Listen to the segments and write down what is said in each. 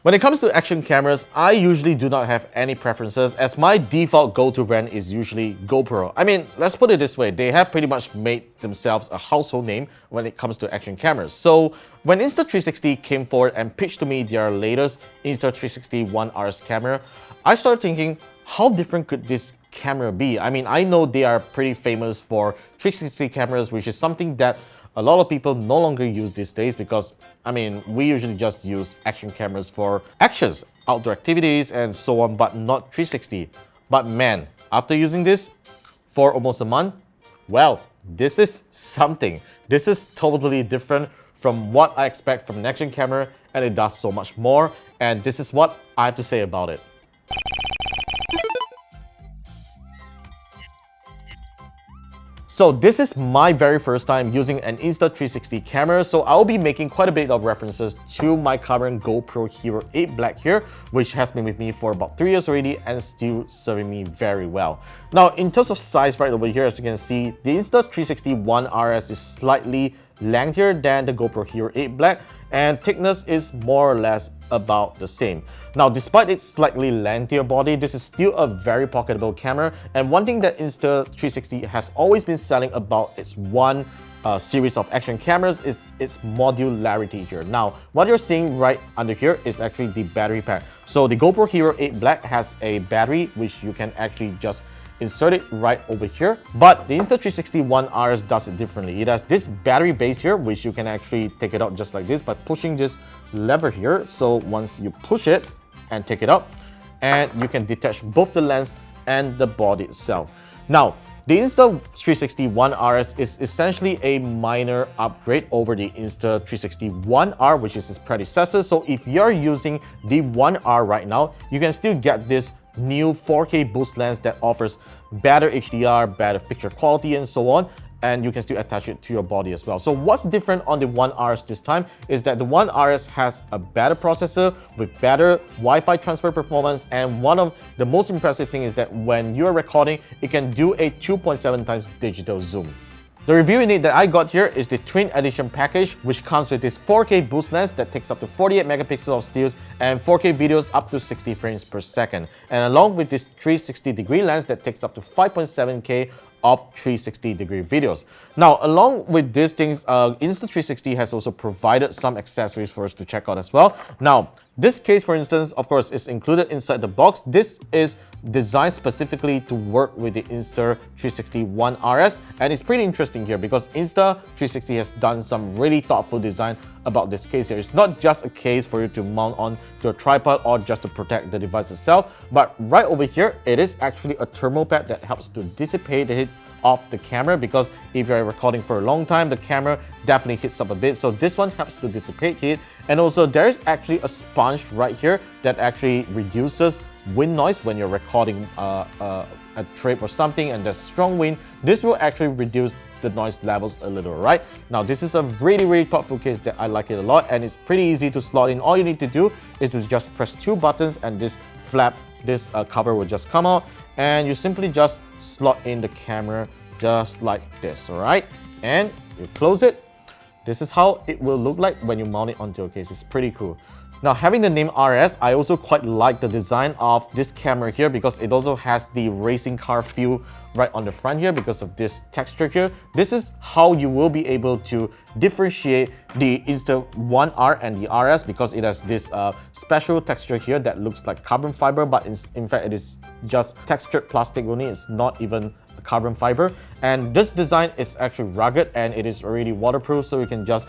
When it comes to action cameras, I usually do not have any preferences as my default go-to brand is usually GoPro. I mean, let's put it this way, they have pretty much made themselves a household name when it comes to action cameras. So when Insta360 came forward and pitched to me their latest Insta360 ONE RS camera, I started thinking, how different could this camera be? I mean, I know they are pretty famous for 360 cameras, which is something that a lot of people no longer use these days because, I mean, we usually just use action cameras for actions, outdoor activities and so on, but not 360. But man, after using this for almost a month, well, this is something. This is totally different from what I expect from an action camera, and it does so much more, and this is what I have to say about it. So this is my very first time using an Insta360 camera, so I'll be making quite a bit of references to my current GoPro Hero 8 Black here, which has been with me for about 3 years already and still serving me very well. Now, in terms of size right over here, as you can see, the Insta360 ONE RS is slightly lengthier than the GoPro Hero 8 Black, and thickness is more or less about the same. Now, despite its slightly lengthier body, this is still a very pocketable camera, and one thing that Insta360 has always been selling about its one series of action cameras is its modularity here. Now, what you're seeing right under here is actually the battery pack. So the GoPro Hero 8 Black has a battery which you can actually just insert it right over here, but the Insta360 ONE RS does it differently. It has this battery base here, which you can actually take it out just like this by pushing this lever here. So once you push it and take it out, and you can detach both the lens and the body itself. Now, the Insta360 ONE RS is essentially a minor upgrade over the Insta360 ONE R, which is its predecessor. So if you're using the ONE R right now, you can still get this new 4K boost lens that offers better HDR, better picture quality and so on, and you can still attach it to your body as well. So what's different on the ONE RS this time is that the ONE RS has a better processor with better Wi-Fi transfer performance, and one of the most impressive thing is that when you're recording, it can do a 2.7 times digital zoom. The review unit that I got here is the Twin Edition package, which comes with this 4K boost lens that takes up to 48 megapixels of stills and 4K videos up to 60 frames per second, and along with this 360-degree lens that takes up to 5.7K of 360-degree videos. Now, along with these things, Insta360 has also provided some accessories for us to check out as well. Now, this case, for instance, of course, is included inside the box. This is designed specifically to work with the Insta360 ONE RS, and it's pretty interesting here because Insta360 has done some really thoughtful design about this case here. It's not just a case for you to mount on to a tripod or just to protect the device itself, but right over here, it is actually a thermal pad that helps to dissipate the heat off the camera, because if you're recording for a long time, the camera definitely heats up a bit. So this one helps to dissipate heat, and also there's actually a sponge right here that actually reduces wind noise when you're recording a trip or something and there's strong wind. This will actually reduce the noise levels a little, right? Now, this is a really thoughtful case that I like it a lot, and it's pretty easy to slot in. All you need to do is to just press 2 buttons and this flap, this cover will just come out, and you simply just slot in the camera just like this, all right? And you close it. This is how it will look like when you mount it onto your case. It's pretty cool. Now, having the name RS, I also quite like the design of this camera here because it also has the racing car feel right on the front here because of this texture here. This is how you will be able to differentiate the Insta1 R and the RS because it has this special texture here that looks like carbon fiber, but in fact it is just textured plastic only. It's not even carbon fiber, and this design is actually rugged and it is already waterproof, so you can just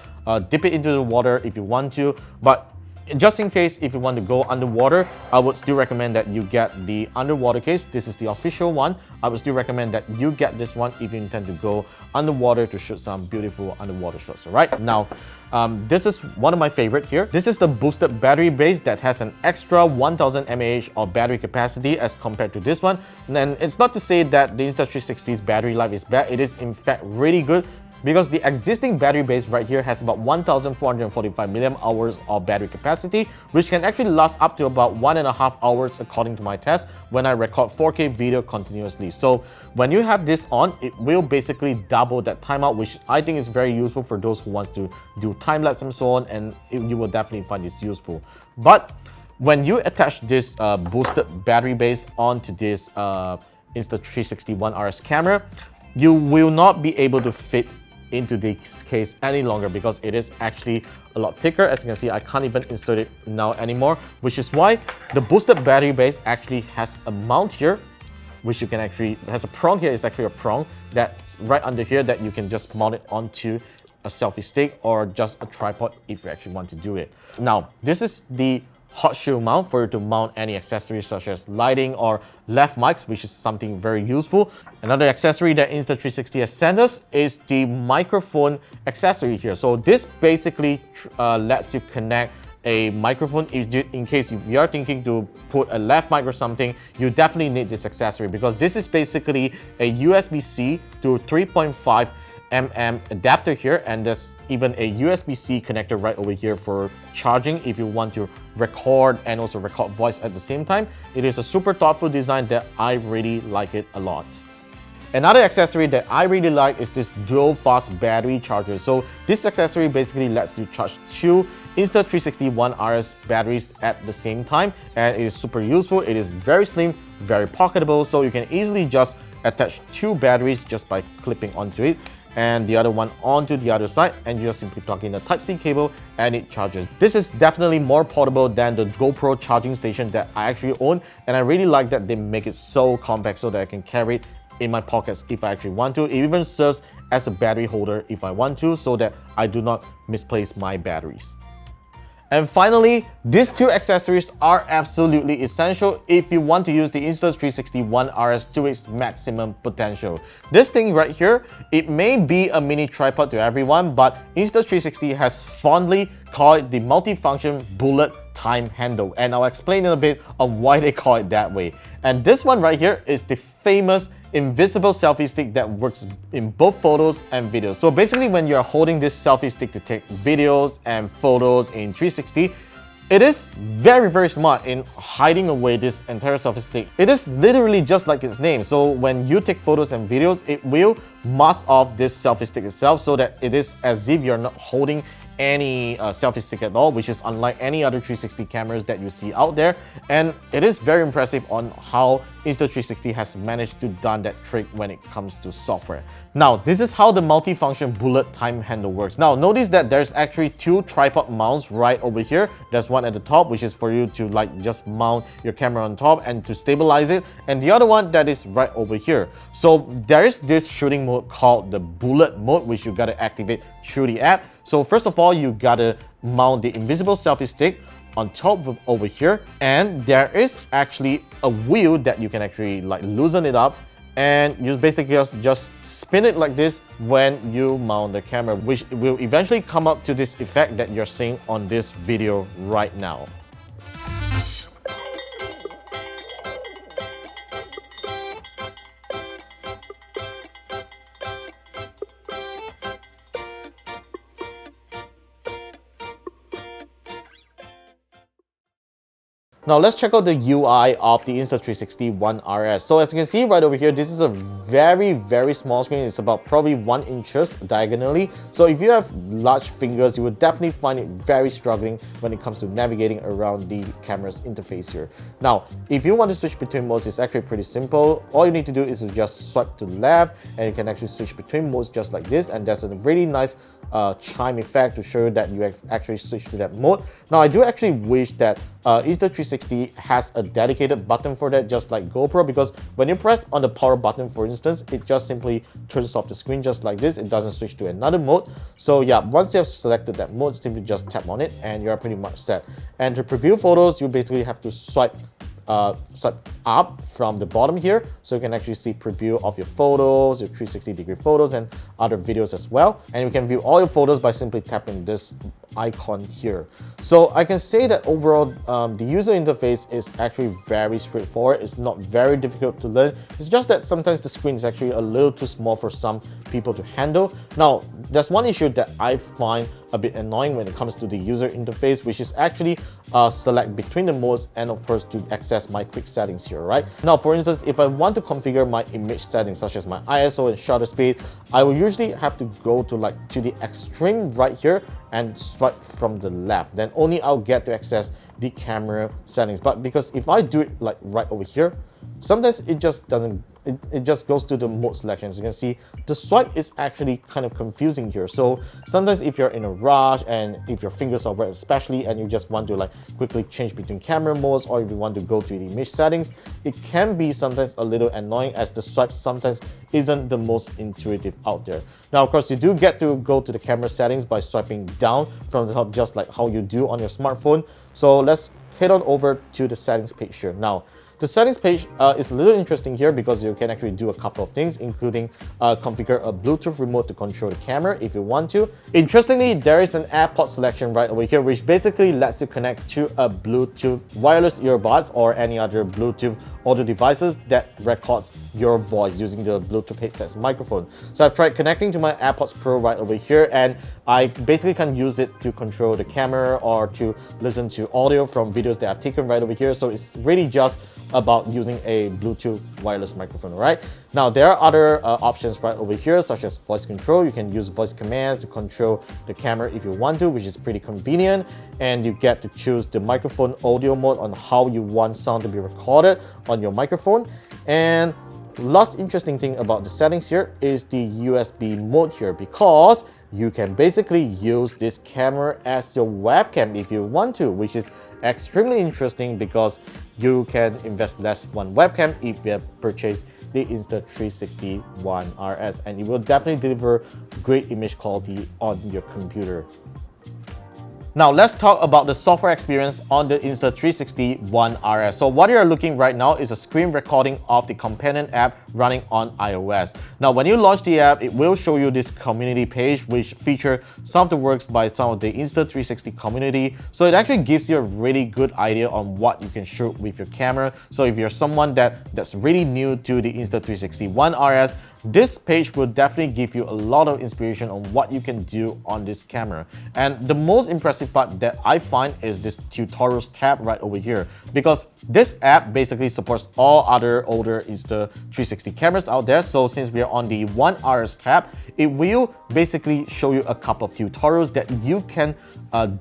dip it into the water if you want to. But just in case if you want to go underwater, I would still recommend that you get the underwater case. This is the official one. I would still recommend that you get this one if you intend to go underwater to shoot some beautiful underwater shots. All right, now this is one of my favorite here. This is the boosted battery base that has an extra 1000 mAh of battery capacity as compared to this one. And it's not to say that the Insta360's battery life is bad. It is in fact really good, because the existing battery base right here has about 1445 milliamp hours of battery capacity, which can actually last up to about 1.5 hours according to my test when I record 4K video continuously. So when you have this on, it will basically double that timeout, which I think is very useful for those who wants to do time lapse and so on, and you will definitely find this useful. But when you attach this boosted battery base onto this Insta360 ONE RS camera, you will not be able to fit into this case any longer because it is actually a lot thicker. As you can see, I can't even insert it now anymore, which is why the boosted battery base actually has a mount here, which you can actually, has a prong here. It's actually a prong that's right under here that you can just mount it onto a selfie stick or just a tripod if you actually want to do it. Now, this is the hot shield mount for you to mount any accessories such as lighting or left mics, which is something very useful. Another accessory that Insta360 has sent us is the microphone accessory here. So this basically lets you connect a microphone in case if you are thinking to put a left mic or something. You definitely need this accessory because this is basically a USB-C to 3.5 adapter here, and there's even a USB-C connector right over here for charging if you want to record and also record voice at the same time. It is a super thoughtful design that I really like it a lot. Another accessory that I really like is this dual fast battery charger. So this accessory basically lets you charge two Insta360 ONE RS batteries at the same time, and it is super useful. It is very slim, very pocketable, so you can easily just attach two batteries just by clipping onto it and the other one onto the other side, and you just simply plug in the Type-C cable and it charges. This is definitely more portable than the GoPro charging station that I actually own, and I really like that they make it so compact so that I can carry it in my pockets if I actually want to. It even serves as a battery holder if I want to, so that I do not misplace my batteries. And finally, these two accessories are absolutely essential if you want to use the Insta360 ONE RS to its maximum potential. This thing right here, it may be a mini tripod to everyone, but Insta360 has fondly called it the multifunction bullet time handle, and I'll explain in a bit on why they call it that way. And this one right here is the famous invisible selfie stick that works in both photos and videos. So basically, when you're holding this selfie stick to take videos and photos in 360, it is very, very smart in hiding away this entire selfie stick. It is literally just like its name. So when you take photos and videos, it will mask off this selfie stick itself so that it is as if you're not holding any selfie stick at all, which is unlike any other 360 cameras that you see out there. And it is very impressive on how Insta360 has managed to done that trick when it comes to software. Now, this is how the multifunction bullet time handle works. Now, notice that there's actually two tripod mounts right over here. There's one at the top, which is for you to like just mount your camera on top and to stabilize it, and the other one that is right over here. So there is this shooting mode called the bullet mode, which you gotta activate through the app. So first of all, you gotta mount the invisible selfie stick on top of over here, and there is actually a wheel that you can actually like loosen it up, and you basically just spin it like this when you mount the camera, which will eventually come up to this effect that you're seeing on this video right now. Now let's check out the UI of the Insta360 ONE RS. So as you can see right over here, this is a very, very small screen. It's about probably 1 inch diagonally. So if you have large fingers, you would definitely find it very struggling when it comes to navigating around the camera's interface here. Now, if you want to switch between modes, it's actually pretty simple. All you need to do is to just swipe to the left, and you can actually switch between modes just like this. And there's a really nice chime effect to show you that you have actually switched to that mode. Now, I do actually wish that Insta360 has a dedicated button for that, just like GoPro, because when you press on the power button, for instance, it just simply turns off the screen just like this. It doesn't switch to another mode. So yeah, once you have selected that mode, simply just tap on it and you're pretty much set. And to preview photos, you basically have to swipe up from the bottom here, so you can actually see preview of your photos, your 360-degree photos, and other videos as well. And you can view all your photos by simply tapping this icon here. So I can say that overall, the user interface is actually very straightforward. It's not very difficult to learn. It's just that sometimes the screen is actually a little too small for some people to handle. Now, there's one issue that I find a bit annoying when it comes to the user interface, which is actually select between the modes and of course to access my quick settings here, right? Now, for instance, if I want to configure my image settings such as my ISO and shutter speed, I will usually have to go to the extreme right here and swipe from the left. Then only I'll get to access the camera settings. But because if I do it like right over here, sometimes it just doesn't, it just goes to the mode selection. As you can see, the swipe is actually kind of confusing here. So sometimes if you're in a rush and if your fingers are wet especially, and you just want to like quickly change between camera modes, or if you want to go to the image settings, it can be sometimes a little annoying, as the swipe sometimes isn't the most intuitive out there. Now, of course, you do get to go to the camera settings by swiping down from the top, just like how you do on your smartphone. So let's head on over to the settings page here. Now, the settings page is a little interesting here because you can actually do a couple of things, including configure a Bluetooth remote to control the camera if you want to. Interestingly, there is an AirPod selection right over here, which basically lets you connect to a Bluetooth wireless earbuds or any other Bluetooth audio devices that records your voice using the Bluetooth headset's microphone. So I've tried connecting to my AirPods Pro right over here, and I basically can use it to control the camera or to listen to audio from videos that I've taken right over here. So it's really just about using a Bluetooth wireless microphone, right? Now, there are other options right over here, such as voice control. You can use voice commands to control the camera if you want to, which is pretty convenient. And you get to choose the microphone audio mode on how you want sound to be recorded on your microphone. And last interesting thing about the settings here is the USB mode here, because you can basically use this camera as your webcam if you want to, which is extremely interesting because you can invest less one webcam if you have purchased the Insta360 ONE RS, and it will definitely deliver great image quality on your computer. Now, let's talk about the software experience on the Insta360 ONE RS. So what you're looking right now is a screen recording of the companion app running on iOS. Now, when you launch the app, it will show you this community page, which feature some of the works by some of the Insta360 community. So it actually gives you a really good idea on what you can shoot with your camera. So if you're someone that's really new to the Insta360 ONE RS, this page will definitely give you a lot of inspiration on what you can do on this camera. And the most impressive part that I find is this tutorials tab right over here, because this app basically supports all other older Insta360 cameras out there. So since we are on the ONE RS tab, it will basically show you a couple of tutorials that you can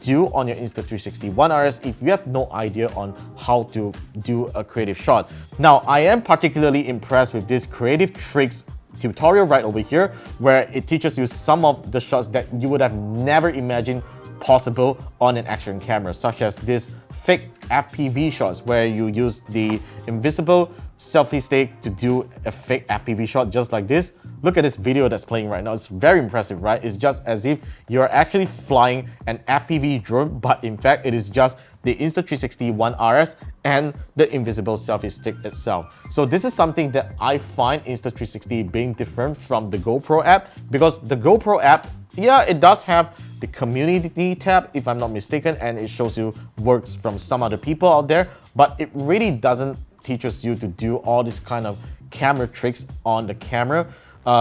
do on your Insta360 ONE RS if you have no idea on how to do a creative shot. Now, I am particularly impressed with this creative tricks tutorial right over here, where it teaches you some of the shots that you would have never imagined possible on an action camera, such as this fake FPV shots where you use the invisible selfie stick to do a fake FPV shot just like this. Look at this video that's playing right now. It's very impressive, right? It's just as if you're actually flying an FPV drone, but in fact it is just the Insta360 ONE RS and the invisible selfie stick itself. So this is something that I find Insta360 being different from the GoPro app, because the GoPro app, yeah, it does have the community tab, if I'm not mistaken, and it shows you works from some other people out there, but it really doesn't teaches you to do all this kind of camera tricks on the camera,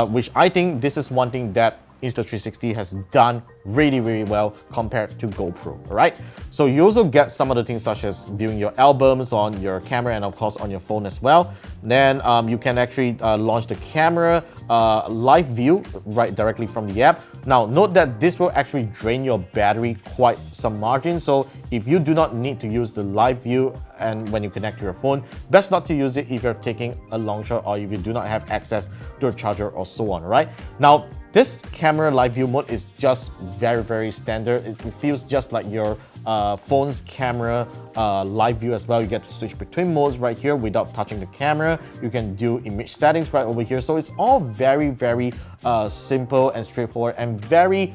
which I think this is one thing that Insta360 has done really, really well compared to GoPro, right? So you also get some other things such as viewing your albums on your camera and of course on your phone as well. Then you can actually launch the camera live view right directly from the app. Now note that this will actually drain your battery quite some margin. So if you do not need to use the live view and when you connect to your phone, best not to use it if you're taking a long shot or if you do not have access to a charger or so on, right? Now, this camera live view mode is just very, very standard. It feels just like your phone's camera live view as well. You get to switch between modes right here without touching the camera. You can do image settings right over here. So it's all very, very simple and straightforward and very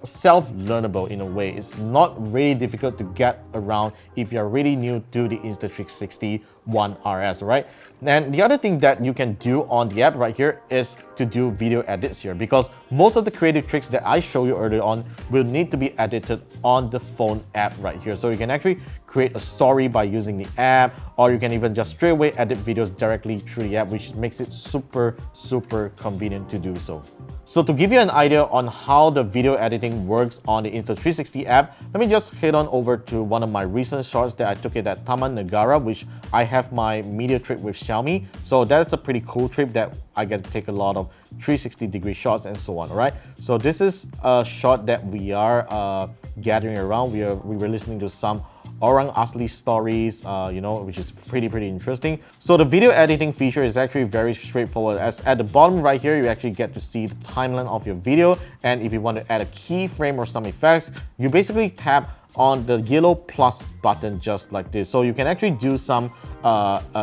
self-learnable in a way. It's not really difficult to get around if you're really new to the Insta360 ONE RS, right? And the other thing that you can do on the app right here is to do video edits here, because most of the creative tricks that I show you earlier on will need to be edited on the phone app right here. So you can actually create a story by using the app, or you can even just straight away edit videos directly through the app, which makes it super, super convenient to do so. So to give you an idea on how the video editing works on the Insta360 app, let me just head on over to one of my recent shots that I took it at Taman Negara, which I have my media trip with Xiaomi. So that's a pretty cool trip that I get to take a lot of 360-degree shots and so on, right? So this is a shot that we are gathering around. We were listening to some orang asli stories, you know, which is pretty interesting. So the video editing feature is actually very straightforward, as at the bottom right here, you actually get to see the timeline of your video, and if you want to add a keyframe or some effects, you basically tap on the yellow plus button just like this. So you can actually do some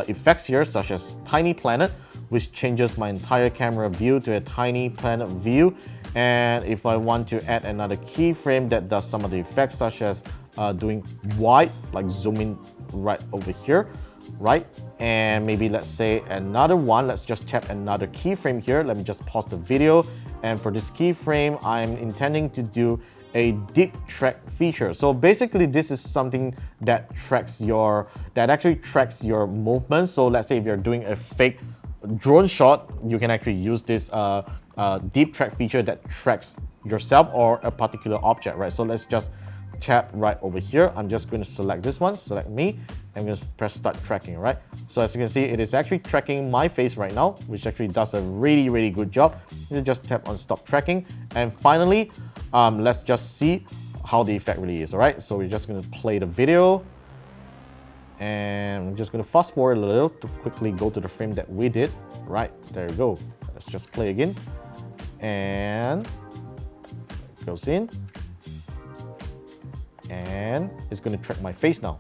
effects here, such as tiny planet, which changes my entire camera view to a tiny planet view. And if I want to add another keyframe that does some of the effects, such as doing wide, like zoom in right over here, right? And maybe let's say another one, let's just tap another keyframe here. Let me just pause the video. And for this keyframe, I'm intending to do a deep track feature. So basically, this is something that actually tracks your movements. So let's say if you're doing a fake drone shot, you can actually use this deep track feature that tracks yourself or a particular object, right? So let's just tap right over here. I'm just going to select this one, select me. I'm going to press start tracking, right? So as you can see, it is actually tracking my face right now, which actually does a really good job. You just tap on stop tracking. And finally, let's just see how the effect really is, all right? So we're just going to play the video. And I'm just going to fast forward a little to quickly go to the frame that we did. Right, there you go. Let's just play again. And it goes in. And it's going to track my face now.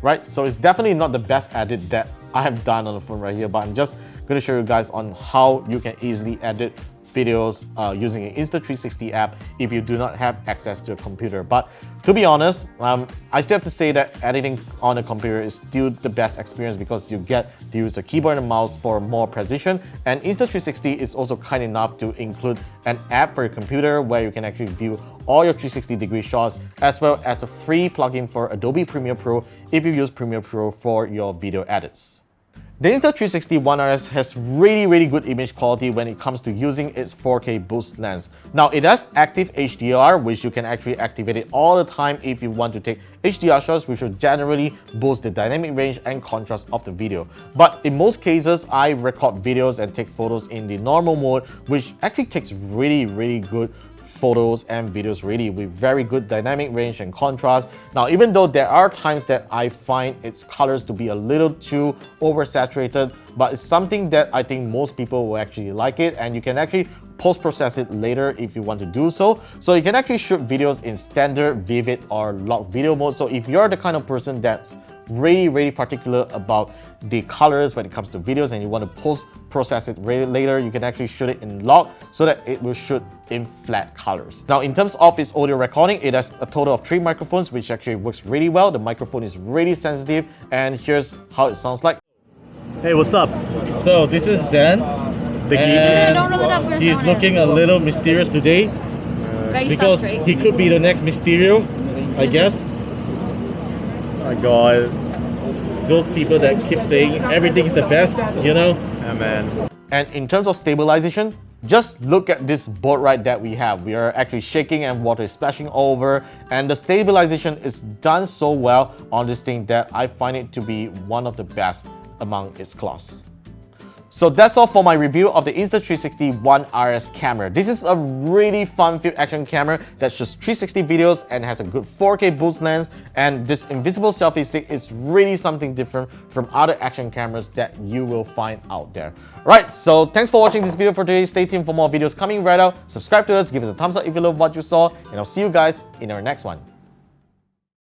Right, so it's definitely not the best edit that I have done on the phone right here, but I'm just going to show you guys on how you can easily edit videos using an Insta360 app if you do not have access to a computer. But to be honest, I still have to say that editing on a computer is still the best experience because you get to use a keyboard and mouse for more precision. And Insta360 is also kind enough to include an app for your computer where you can actually view all your 360-degree shots, as well as a free plugin for Adobe Premiere Pro if you use Premiere Pro for your video edits. The Insta360 ONE RS has really good image quality when it comes to using its 4K boost lens. Now, it has active HDR, which you can actually activate it all the time if you want to take HDR shots, which will generally boost the dynamic range and contrast of the video. But in most cases, I record videos and take photos in the normal mode, which actually takes really good photos and videos really with very good dynamic range and contrast. Now, even though there are times that I find its colors to be a little too oversaturated, but it's something that I think most people will actually like it, and you can actually post-process it later if you want to do so. So you can actually shoot videos in standard, vivid, or locked video mode. So if you're the kind of person that's really particular about the colors when it comes to videos and you want to post-process it later, you can actually shoot it in lock so that it will shoot in flat colors. Now, in terms of its audio recording, it has a total of 3 microphones, which actually works really well. The microphone is really sensitive, and here's how it sounds like. Hey, what's up? So this is Zen, the and he's looking a little mysterious today because he could be the next Mysterio, I guess. Oh my god, those people that keep saying everything is the best, you know? Yeah, man. And in terms of stabilization, just look at this boat ride that we have. We are actually shaking and water is splashing over, and the stabilization is done so well on this thing that I find it to be one of the best among its class. So that's all for my review of the Insta360 ONE RS camera. This is a really fun field action camera that shoots 360 videos and has a good 4K boost lens, and this invisible selfie stick is really something different from other action cameras that you will find out there. Alright, so thanks for watching this video for today. Stay tuned for more videos coming right out. Subscribe to us, give us a thumbs up if you love what you saw, and I'll see you guys in our next one.